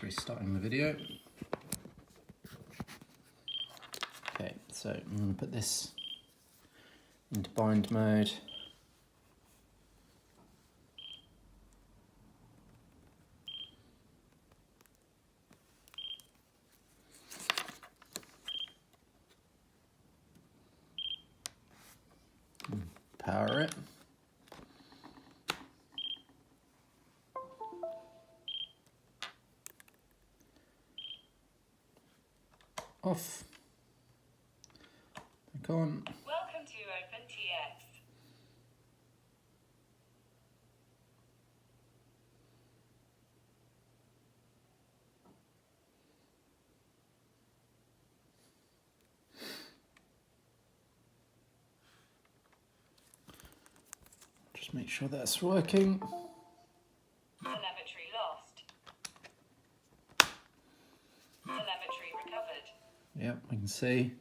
restarting the video. Okay, so I'm going to put this into bind mode. Power it. Off. Back on. Welcome to OpenTX. Just make sure that's working. Telemetry lost. Telemetry recovered. Yep, we can see.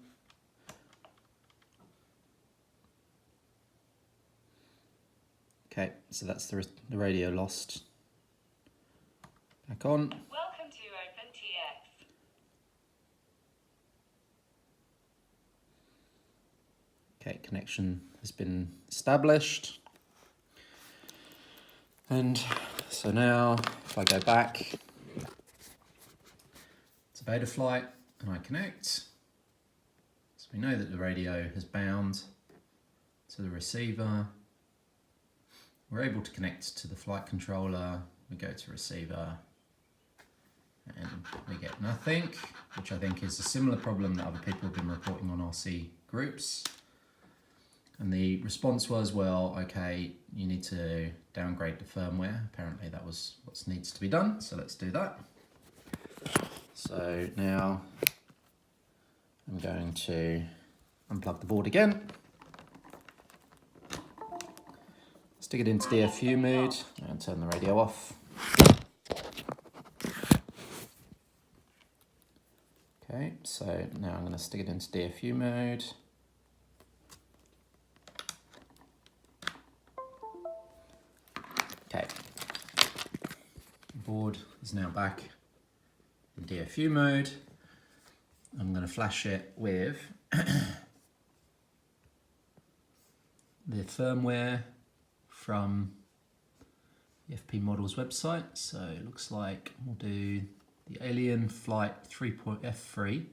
Okay, so that's the radio lost. Back on. Welcome to OpenTX. Okay, connection has been established. And so now if I go back to Betaflight and I connect, so we know that the radio has bound to the receiver. We're able to connect to the flight controller. We go to receiver and we get nothing, which I think is a similar problem that other people have been reporting on RC groups. And the response was, well, okay, you need to downgrade the firmware. Apparently that was what needs to be done, so let's do that. So now I'm going to unplug the board again. Stick it into DFU mode and turn the radio off. Okay, so now I'm going to stick it into DFU mode. Okay, the board is now back in DFU mode. I'm going to flash it with the firmware from the FP Models website. So it looks like we'll do the Alien Flight 3.F3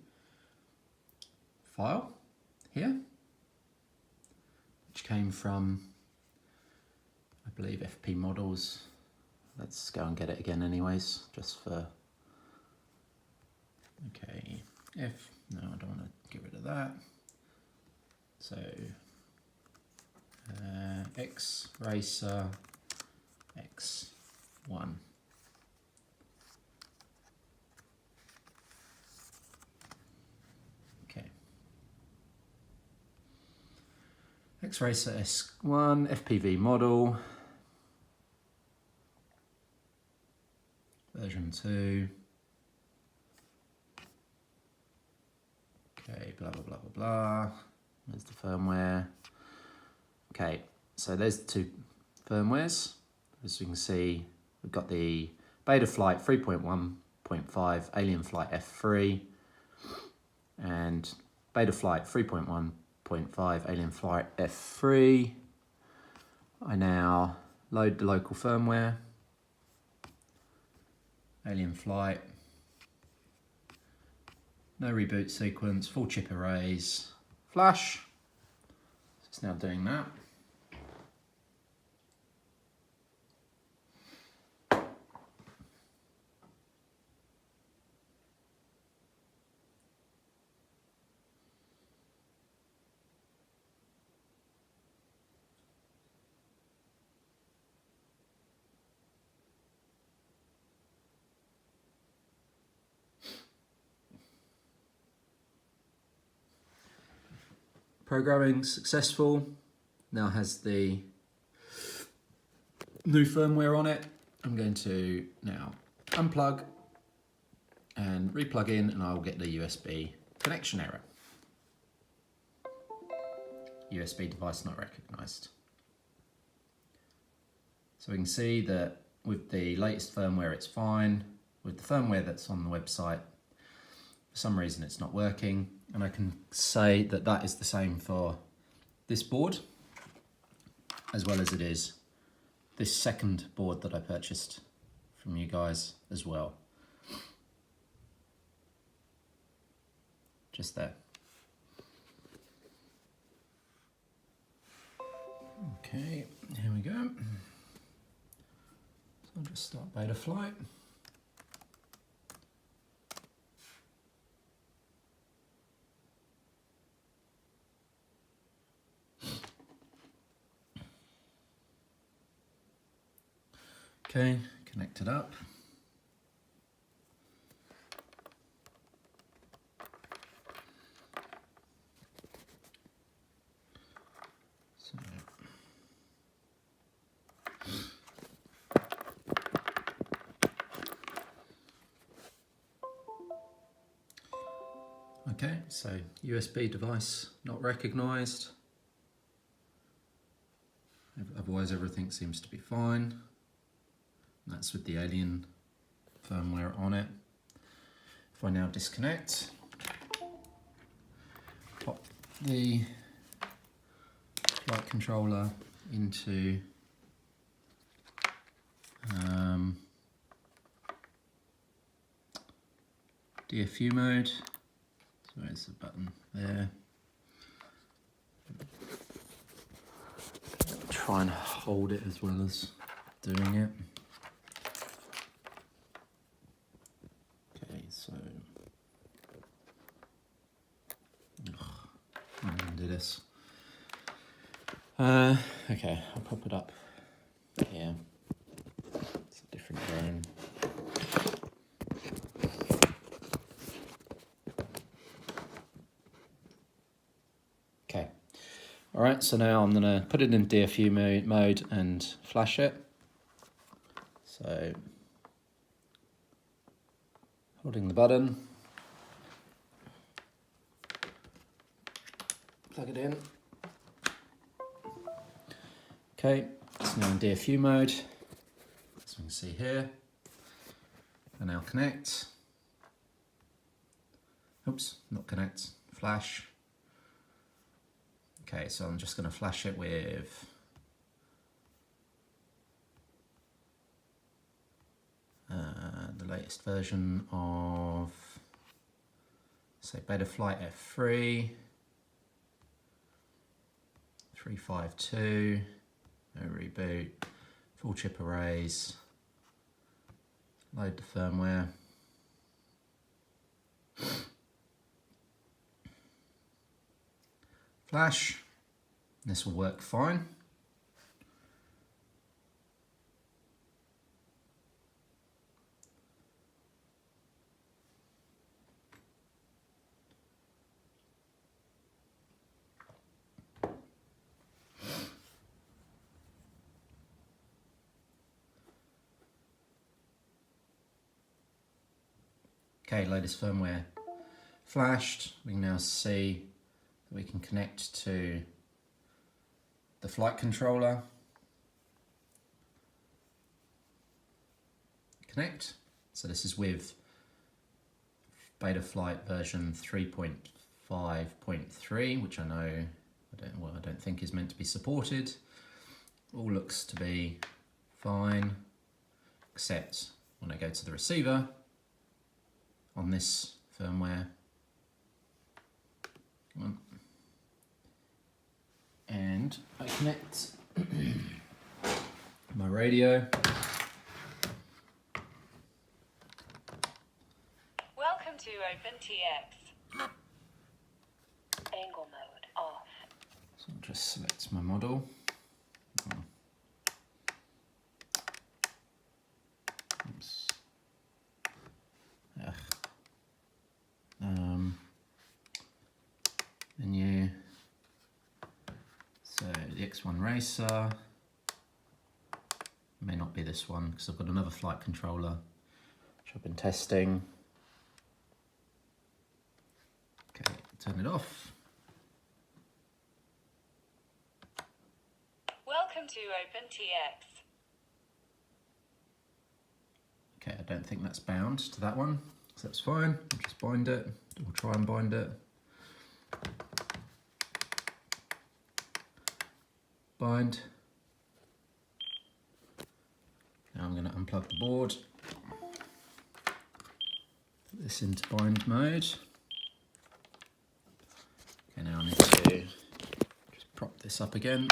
file here, which came from, I believe, FP Models. Let's go and get it again anyways, just for, okay, no, I don't want to get rid of that. So, Xracer X1. Okay. Xracer S1 FPV model. Version 2. Okay, blah, blah, blah, blah, blah. There's the firmware. Okay, so there's the two firmwares. As you can see, we've got the Betaflight 3.1.5 Alien Flight F3 and Betaflight 3.1.5 Alien Flight F3. I now load the local firmware. Alien Flight. No reboot sequence, full chip arrays, flash. So it's now doing that. Programming successful. Now has the new firmware on it. I'm going to now unplug and replug in, and I'll get the USB connection error. USB device not recognized. So we can see that with the latest firmware it's fine. with the firmware that's on the website. For some reason it's not working, and I can say that that is the same for this board as well as it is this second board that I purchased from you guys as well. Just there. Okay, here we go. So I'll just start beta flight. Okay, connect it up. So, okay, so USB device not recognized. Otherwise everything seems to be fine. That's with the alien firmware on it. If I now disconnect, pop the flight controller into DFU mode. So there's the button there. Try and hold it as well as doing it. Okay, so I'm gonna do this. Okay, I'll pop it up here. It's a different drone. Okay. All right, so now I'm gonna put it in DFU mode and flash it. So, holding the button, plug it in. Okay, it's now in DFU mode, as we can see here. And now connect. Oops, not connect, flash. Okay, so I'm just going to flash it with the latest version of, say, Betaflight F3, 352, no reboot, full chip arrays, load the firmware. Flash, this will work fine. Okay, latest firmware flashed. We can now see that we can connect to the flight controller. Connect. So this is with Betaflight version 3.5.3, which I don't think is meant to be supported. All looks to be fine, except when I go to the receiver on this firmware. Come on. And I connect my radio. Welcome to OpenTX. Angle mode off. So I'll just select my model. Oops. Ugh. Menu. So the Xracer. May not be this one because I've got another flight controller which I've been testing. Okay, turn it off. Welcome to OpenTX. Okay, I don't think that's bound to that one, so that's fine. I'll just bind it, or try and bind it. Bind. Now I'm going to unplug the board. Put this into bind mode. Okay, now I need to just prop this up again.